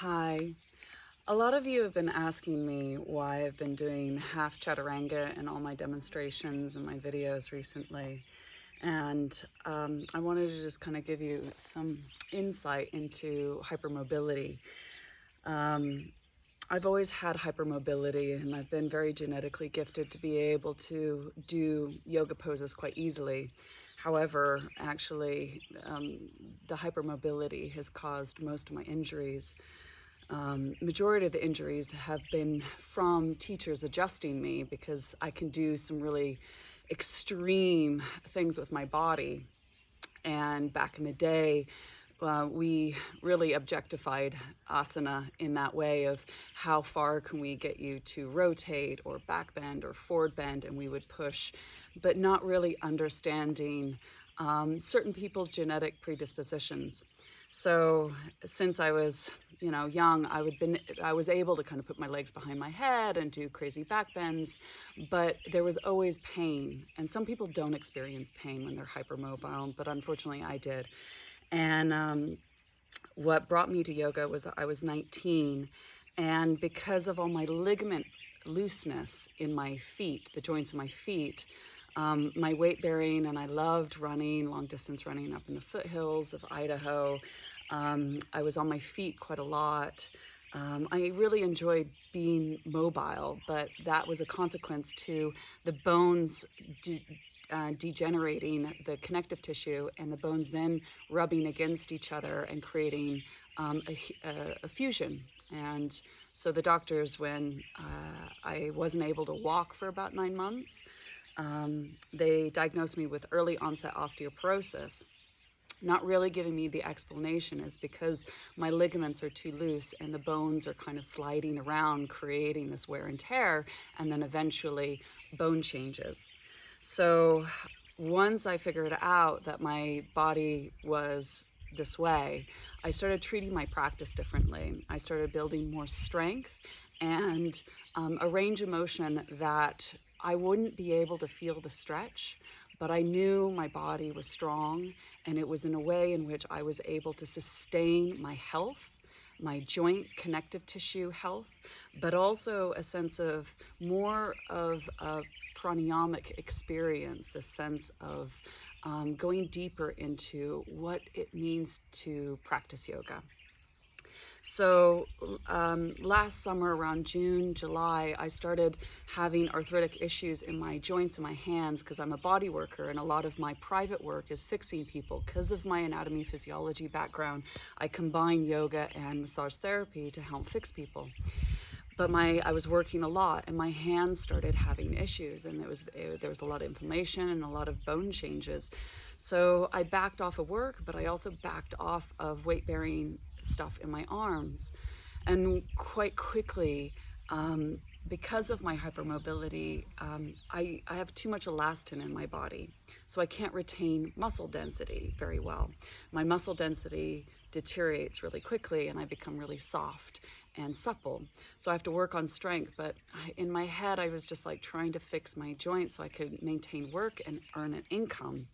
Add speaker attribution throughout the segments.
Speaker 1: Hi. A lot of you have been asking me why I've been doing half chaturanga in all my demonstrations and my videos recently. And I wanted to just kind of give you some insight into hypermobility. I've always had hypermobility, and I've been very genetically gifted to be able to do yoga poses quite easily. However, actually, the hypermobility has caused most of my injuries. Majority of the injuries have been from teachers adjusting me because I can do some really extreme things with my body. And back in the day, we really objectified asana in that way of how far can we get you to rotate or back bend or forward bend, and we would push, but not really understanding certain people's genetic predispositions. So since I was, young, I was able to kind of put my legs behind my head and do crazy back bends, but there was always pain. And some people don't experience pain when they're hypermobile, but unfortunately I did. And what brought me to yoga was I was 19, and because of all my ligament looseness in my feet, the joints of my feet, my weight bearing, and I loved running, long distance running up in the foothills of Idaho. I was on my feet quite a lot. I really enjoyed being mobile, but that was a consequence to the bones degenerating the connective tissue, and the bones then rubbing against each other and creating a fusion. And so the doctors, when I wasn't able to walk for about 9 months, they diagnosed me with early onset osteoporosis. Not really giving me the explanation is because my ligaments are too loose and the bones are kind of sliding around, creating this wear and tear, and then eventually bone changes. So once I figured out that my body was this way, I started treating my practice differently. I started building more strength and a range of motion that I wouldn't be able to feel the stretch, but I knew my body was strong, and it was in a way in which I was able to sustain my health, my joint connective tissue health, but also a sense of more of a pranayamic experience, the sense of going deeper into what it means to practice yoga. So last summer, around June, July, I started having arthritic issues in my joints and my hands because I'm a body worker, and a lot of my private work is fixing people. Because of my anatomy physiology background, I combine yoga and massage therapy to help fix people. But I was working a lot, and my hands started having issues, and there was a lot of inflammation and a lot of bone changes. So I backed off of work, but I also backed off of weight-bearing stuff in my arms. And quite quickly, because of my hypermobility, I have too much elastin in my body, so I can't retain muscle density very well. My muscle density deteriorates really quickly, and I become really soft and supple. So I have to work on strength, but in my head, I was just like trying to fix my joints so I could maintain work and earn an income.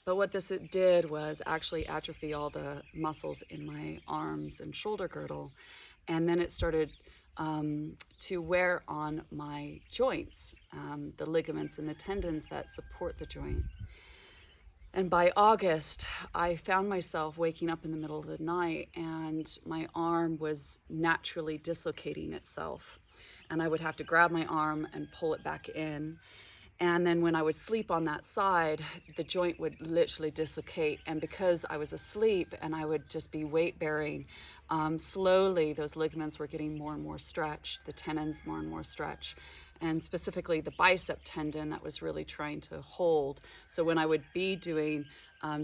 Speaker 1: But what this did was actually atrophy all the muscles in my arms and shoulder girdle. And then it started to wear on my joints, the ligaments and the tendons that support the joint. And by August, I found myself waking up in the middle of the night, and my arm was naturally dislocating itself. And I would have to grab my arm and pull it back in. And then when I would sleep on that side, the joint would literally dislocate. And because I was asleep and I would just be weight bearing, slowly those ligaments were getting more and more stretched, the tendons more and more stretched, and specifically the bicep tendon that was really trying to hold. So when I would be doing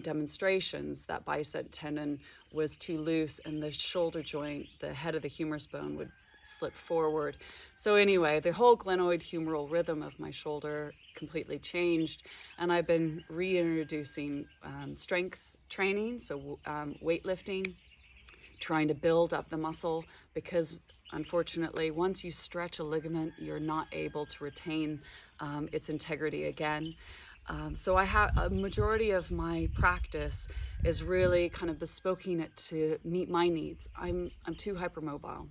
Speaker 1: demonstrations, that bicep tendon was too loose, and the shoulder joint, the head of the humerus bone, would slip forward. So anyway, the whole glenoid humeral rhythm of my shoulder completely changed, and I've been reintroducing strength training, so weightlifting, trying to build up the muscle, because unfortunately, once you stretch a ligament, you're not able to retain its integrity again. So I have a majority of my practice is really kind of bespoking it to meet my needs. I'm too hypermobile.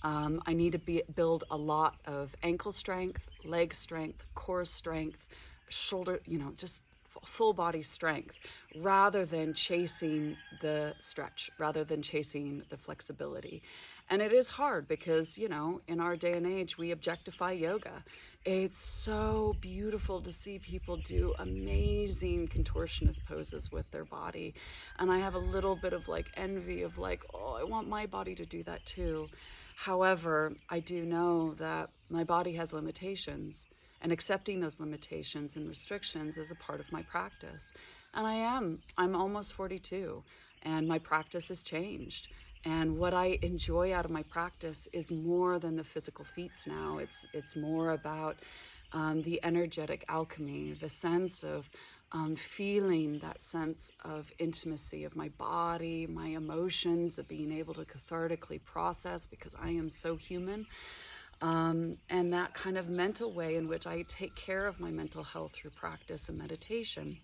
Speaker 1: I need to build a lot of ankle strength, leg strength, core strength, shoulder, just full body strength, rather than chasing the stretch, rather than chasing the flexibility. And it is hard because, in our day and age, we objectify yoga. It's so beautiful to see people do amazing contortionist poses with their body. And I have a little bit of envy of oh, I want my body to do that too. However, I do know that my body has limitations, and accepting those limitations and restrictions is a part of my practice. And I'm almost 42, and my practice has changed. And what I enjoy out of my practice is more than the physical feats now. It's more about the energetic alchemy, the sense of feeling that sense of intimacy of my body, my emotions, of being able to cathartically process because I am so human. And that kind of mental way in which I take care of my mental health through practice and meditation.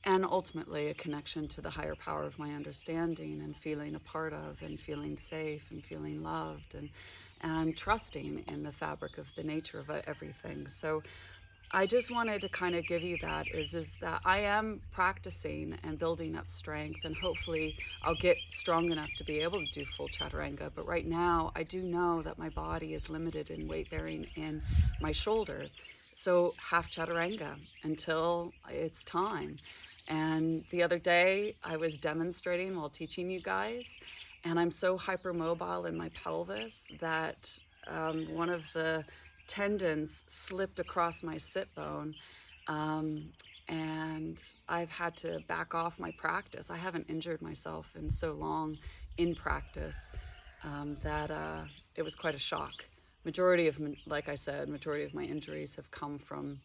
Speaker 1: And ultimately a connection to the higher power of my understanding and feeling a part of and feeling safe and feeling loved and trusting in the fabric of the nature of everything. So I just wanted to kind of give you that is that I am practicing and building up strength, and hopefully I'll get strong enough to be able to do full chaturanga. But right now I do know that my body is limited in weight bearing in my shoulder. So half chaturanga until it's time. And the other day I was demonstrating while teaching you guys, and I'm so hypermobile in my pelvis that one of the tendons slipped across my sit bone, and I've had to back off my practice. I haven't injured myself in so long in practice that it was quite a shock. Like I said, majority of my injuries have come from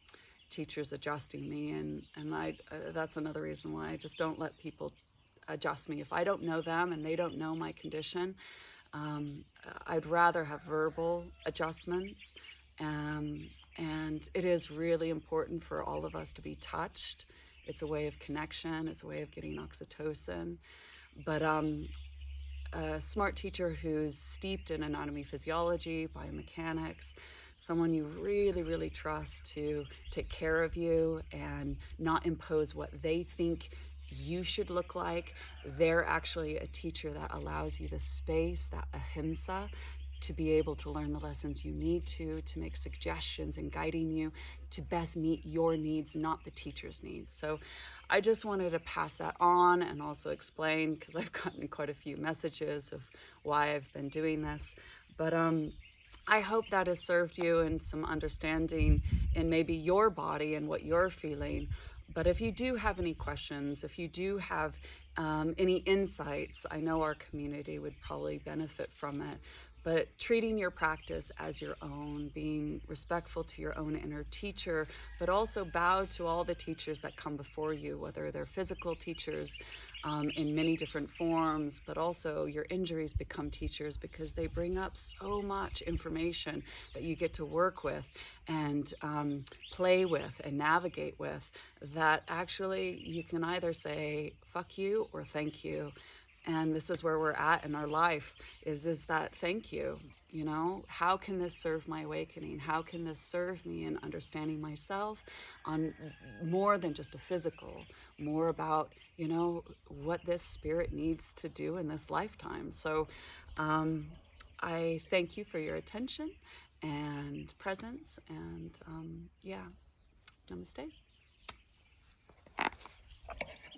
Speaker 1: teachers adjusting me, and that's another reason why I just don't let people adjust me. If I don't know them and they don't know my condition, I'd rather have verbal adjustments. And it is really important for all of us to be touched. It's a way of connection. It's a way of getting oxytocin. But a smart teacher who's steeped in anatomy, physiology, biomechanics, someone you really, really trust to take care of you and not impose what they think you should look like. They're actually a teacher that allows you the space, that ahimsa, to be able to learn the lessons you need to make suggestions and guiding you to best meet your needs, not the teacher's needs. So I just wanted to pass that on and also explain, because I've gotten quite a few messages of why I've been doing this. But I hope that has served you in some understanding in maybe your body and what you're feeling. But if you do have any questions, if you do have any insights, I know our community would probably benefit from it. But treating your practice as your own, being respectful to your own inner teacher, but also bow to all the teachers that come before you, whether they're physical teachers in many different forms, but also your injuries become teachers because they bring up so much information that you get to work with and play with and navigate with, that actually you can either say fuck you or thank you. And this is where we're at in our life, is that thank you. How can this serve my awakening? How can this serve me in understanding myself on more than just a physical, more about, what this spirit needs to do in this lifetime? So I thank you for your attention and presence, and namaste.